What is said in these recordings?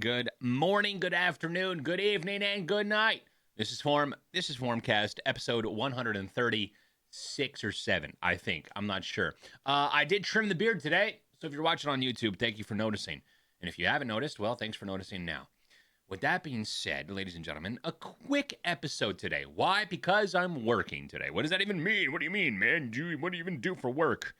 Good morning, good afternoon, good evening, and good night. This is Formcast, episode 136 or 7, I think. I'm not sure. I did trim the beard today, so if you're watching on YouTube, thank you for noticing. And if you haven't noticed, well, thanks for noticing now. With that being said, ladies and gentlemen, a quick episode today. Why? Because I'm working today. What does that even mean? What do you mean, man? What do you even do for work?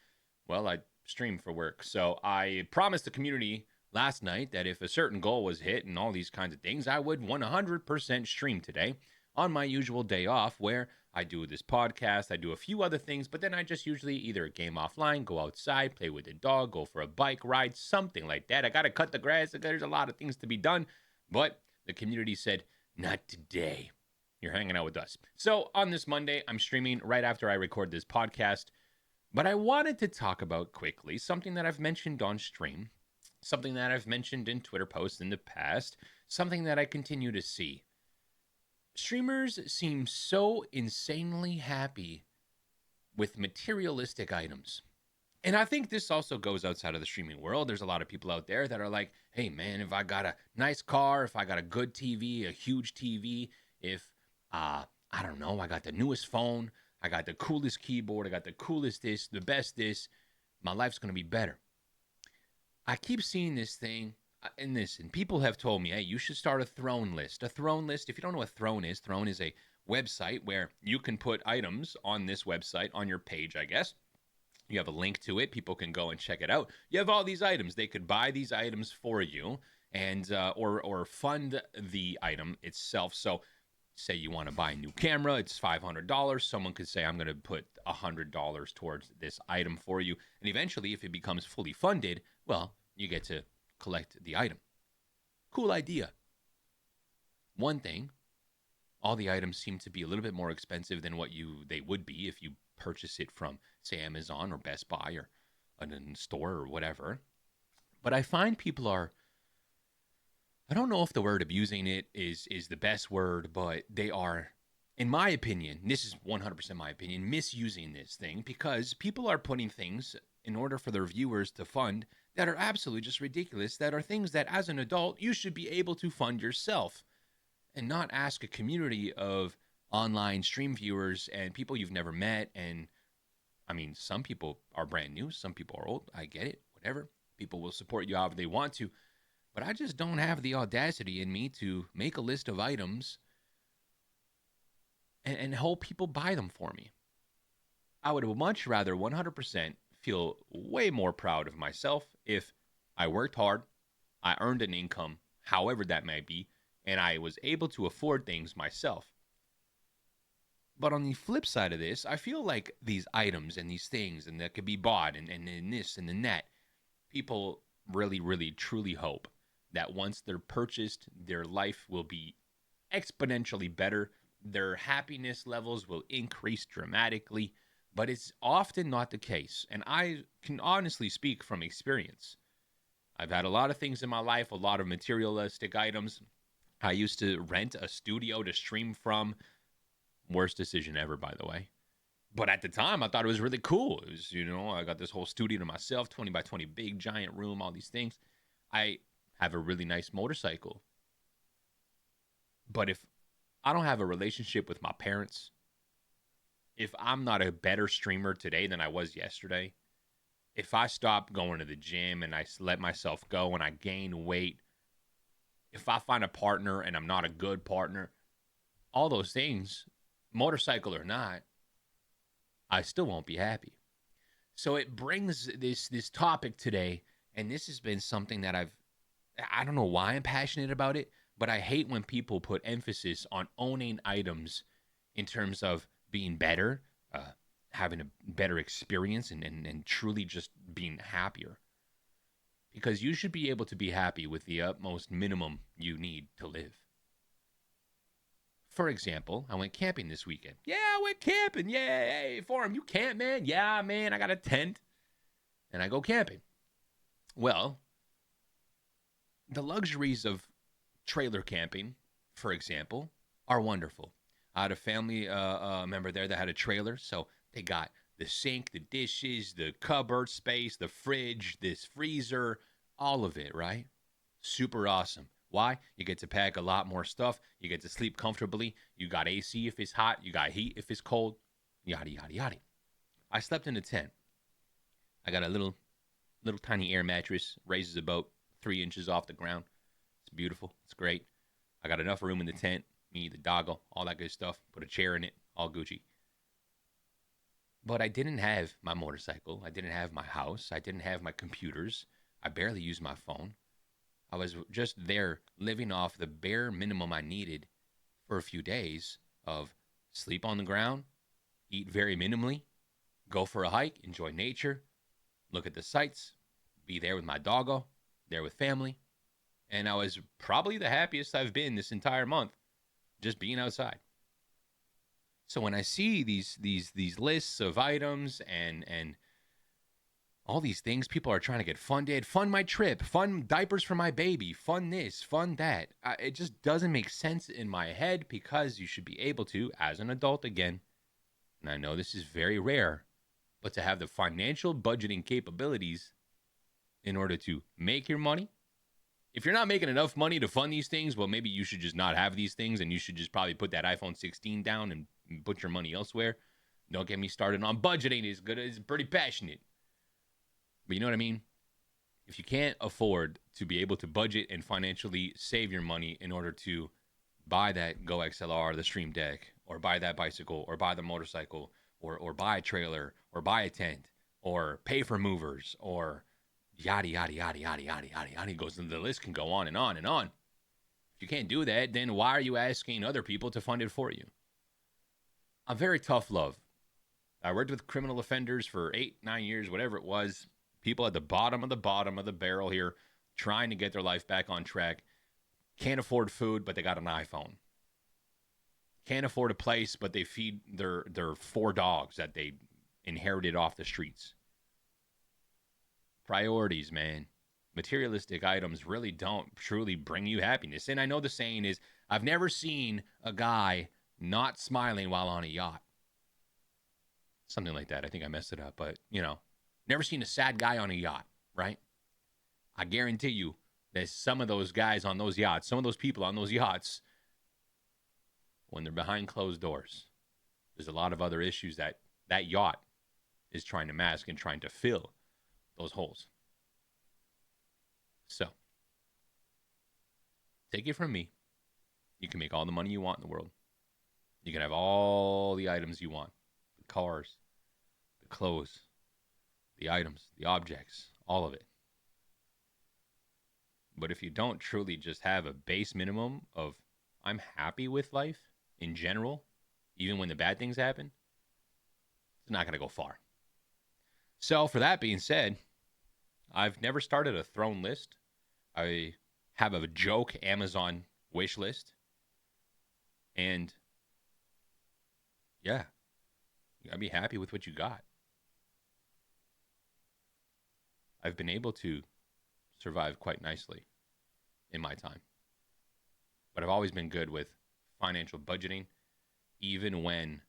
Well, I stream for work. So I promised the community last night that if a certain goal was hit and all these kinds of things, I would 100% stream today on my usual day off where I do this podcast, I do a few other things, but then I just usually either game offline, go outside, play with the dog, go for a bike ride, something like that. I got to cut the grass. There's a lot of things to be done, but the community said, not today. You're hanging out with us. So on this Monday, I'm streaming right after I record this podcast. But I wanted to talk about quickly something that I've mentioned on stream, something that I've mentioned in Twitter posts in the past, something that I continue to see. Streamers seem so insanely happy with materialistic items. And I think this also goes outside of the streaming world. There's a lot of people out there that are like, hey, man, if I got a nice car, if I got a good TV, a huge TV, if, I don't know, I got the newest phone, I got the coolest keyboard, I got the coolest this, the best this, my life's going to be better. I keep seeing this thing, and people have told me, hey, you should start a throne list. A throne list, if you don't know what throne is a website where you can put items on this website, on your page, I guess. You have a link to it. People can go and check it out. You have all these items. They could buy these items for you and or fund the item itself. So say you want to buy a new camera, it's $500. Someone could say, I'm going to put $100 towards this item for you. And eventually, if it becomes fully funded, well, you get to collect the item. Cool idea. One thing, all the items seem to be a little bit more expensive than what they would be if you purchase it from, say, Amazon or Best Buy or a store or whatever. But I find people are, I don't know if the word abusing it is the best word, but they are, in my opinion, this is 100% my opinion, misusing this thing because people are putting things in order for their viewers to fund that are absolutely just ridiculous, that are things that as an adult you should be able to fund yourself and not ask a community of online stream viewers and people you've never met. And I mean, some people are brand new, some people are old. I get it, whatever. People will support you however they want to. But I just don't have the audacity in me to make a list of items and hope people buy them for me. I would much rather 100% feel way more proud of myself if I worked hard, I earned an income, however that may be, and I was able to afford things myself. But on the flip side of this, I feel like these items and these things and that could be bought and this and the that, people really, really, truly hope that once they're purchased, their life will be exponentially better. Their happiness levels will increase dramatically, but it's often not the case. And I can honestly speak from experience. I've had a lot of things in my life, a lot of materialistic items. I used to rent a studio to stream from. Worst decision ever, by the way. But at the time, I thought it was really cool. It was, I got this whole studio to myself, 20 by 20, big, giant room, all these things. I have a really nice motorcycle. But if I don't have a relationship with my parents, if I'm not a better streamer today than I was yesterday, if I stop going to the gym and I let myself go and I gain weight, if I find a partner and I'm not a good partner, all those things, motorcycle or not, I still won't be happy. So it brings this topic today, and this has been something that I don't know why I'm passionate about it, but I hate when people put emphasis on owning items in terms of being better, having a better experience, and truly just being happier. Because you should be able to be happy with the utmost minimum you need to live. For example, I went camping this weekend. Yeah, I went camping. Yeah, hey, Forum, you camp, man? Yeah, man, I got a tent. And I go camping. Well, the luxuries of trailer camping, for example, are wonderful. I had a family member there that had a trailer, so they got the sink, the dishes, the cupboard space, the fridge, this freezer, all of it, right? Super awesome. Why? You get to pack a lot more stuff. You get to sleep comfortably. You got AC if it's hot. You got heat if it's cold. Yada, yada, yada. I slept in a tent. I got a little tiny air mattress, raises about 3 inches off the ground. It's beautiful. It's great. I got enough room in the tent, me, the doggo, all that good stuff. Put a chair in it, all Gucci. But I didn't have my motorcycle. I didn't have my house. I didn't have my computers. I barely used my phone. I was just there living off the bare minimum I needed for a few days of sleep on the ground, eat very minimally, go for a hike, enjoy nature, look at the sights, be there with my doggo, there with family. And I was probably the happiest I've been this entire month, just being outside. So when I see these lists of items and all these things, people are trying to get funded, fund my trip, fund diapers for my baby, fund this, fund that. It just doesn't make sense in my head, because you should be able to, as an adult again, and I know this is very rare, but to have the financial budgeting capabilities in order to make your money. If you're not making enough money to fund these things, well, maybe you should just not have these things, and you should just probably put that iPhone 16 down and put your money elsewhere. Don't get me started on budgeting. It's pretty passionate. But you know what I mean? If you can't afford to be able to budget and financially save your money in order to buy that Go XLR, the Stream Deck, or buy that bicycle, or buy the motorcycle, or buy a trailer, or buy a tent, or pay for movers, or yada, yada, yada, yada, yada, yada, yada. Goes, the list can go on and on and on. If you can't do that, then why are you asking other people to fund it for you? I'm very tough love. I worked with criminal offenders for 8-9 years, whatever it was. People at the bottom of the barrel here, trying to get their life back on track. Can't afford food, but they got an iPhone. Can't afford a place, but they feed their 4 dogs that they inherited off the streets. Priorities, man. Materialistic items really don't truly bring you happiness. And I know the saying is, I've never seen a guy not smiling while on a yacht. Something like that. I think I messed it up, but never seen a sad guy on a yacht, right? I guarantee you that some of those guys on those yachts, some of those people on those yachts, when they're behind closed doors, there's a lot of other issues that yacht is trying to mask and trying to fill those holes. So, take it from me. You can make all the money you want in the world. You can have all the items you want. The cars, the clothes, the items, the objects, all of it. But if you don't truly just have a base minimum of, I'm happy with life in general, even when the bad things happen, it's not going to go far. So for that being said, I've never started a throne list. I have a joke Amazon wish list. And yeah, you got to be happy with what you got. I've been able to survive quite nicely in my time. But I've always been good with financial budgeting, even when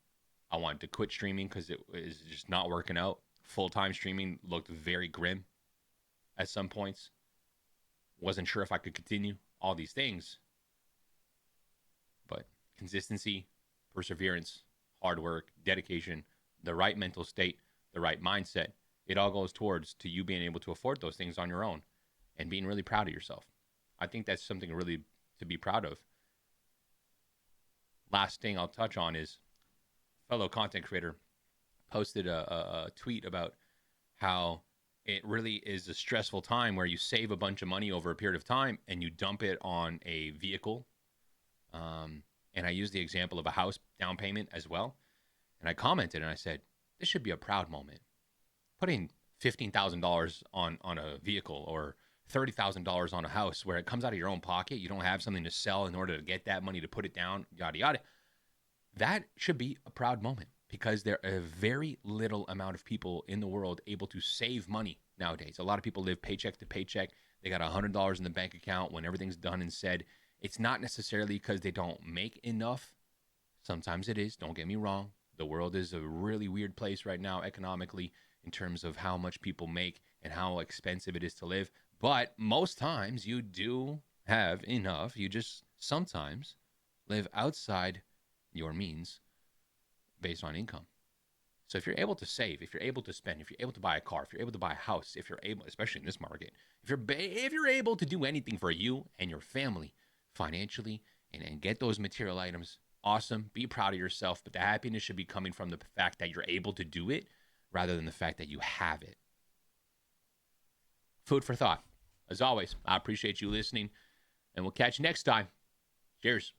I wanted to quit streaming because it was just not working out. Full-time streaming looked very grim at some points. Wasn't sure if I could continue all these things. But consistency, perseverance, hard work, dedication, the right mental state, the right mindset, it all goes towards to you being able to afford those things on your own and being really proud of yourself. I think that's something really to be proud of. Last thing I'll touch on is fellow content creator posted a tweet about how it really is a stressful time where you save a bunch of money over a period of time and you dump it on a vehicle. And I used the example of a house down payment as well. And I commented and I said, this should be a proud moment. Putting $15,000 on a vehicle or $30,000 on a house where it comes out of your own pocket, you don't have something to sell in order to get that money to put it down, yada, yada. That should be a proud moment because there are a very little amount of people in the world able to save money nowadays. A lot of people live paycheck to paycheck. They got $100 in the bank account when everything's done and said. It's not necessarily because they don't make enough. Sometimes it is, don't get me wrong. The world is a really weird place right now economically in terms of how much people make and how expensive it is to live. But most times you do have enough. You just sometimes live outside your means based on income. So if you're able to save, if you're able to spend, if you're able to buy a car, if you're able to buy a house, if you're able, especially in this market, if you're able to do anything for you and your family financially and get those material items, awesome. Be proud of yourself, but the happiness should be coming from the fact that you're able to do it rather than the fact that you have it. Food for thought. As always, I appreciate you listening, and we'll catch you next time. Cheers.